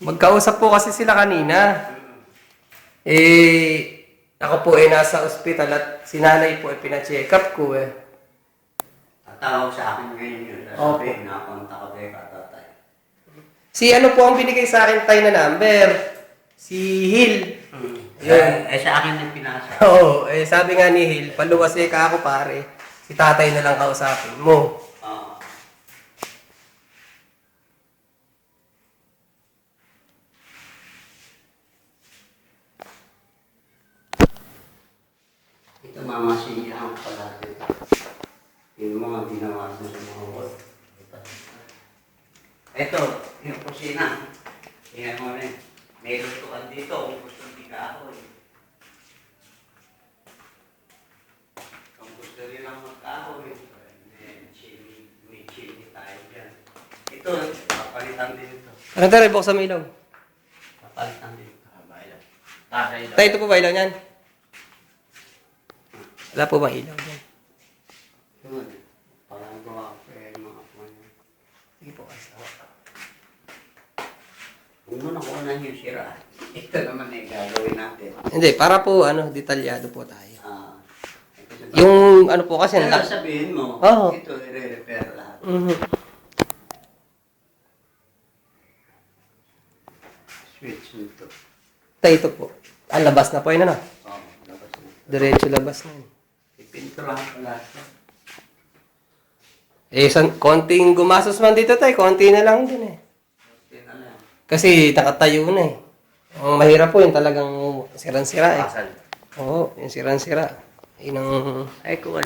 Magkausap po kasi sila kanina. Ako po ay nasa ospital at si nanay po ay pina-check up ko eh. Tatawag sa akin ngayon yun. Sabi, nakapunta ka ba katatay? Si ano po ang binigay sa akin tayo na number? Si Hill. Yun. Sa akin yung pinasa. Oo, sabi nga ni Hill, paluwas ka ako pare. Si tatay na lang kausapin mo. Ito mamasiyahan ko pala dito. Yung mga ginawa ko sa mga wall. Ito, yung kusina. Tingnan mo rin. May lutuan dito kung gusto hindi ka ako. Kung gusto rin lang magkahoy. May chili tayo dyan. Ito, papalitan din ito. Ano tayo, buksan mo ilaw. Papalitan din ito. Tayo, ito po ba ilaw niyan? Wala po bang ilaw dyan? Yun. Parang gawa ko yung mga puwan. Sige po, asawa. Huwag mo na kunan yung sira. Ito naman ay gagawin natin. Hindi, para po, detalyado po tayo. Ito Yung, ano po kasi, kaya sabihin mo, Oo. ito i-repair lahat. Switch nito. Tayo, ito po. Labas na po yun, ano? Oo, labas na. Diretso labas na yun. Ipinturahan ko lahat. Konting gumasos man dito tayo, konti na lang din eh. Ito na lang. Kasi nakatayo na eh. Ang mahirap po yung talagang siran-sira eh. Oo, yung siran-sira. Yun ang... Ay, kuwan.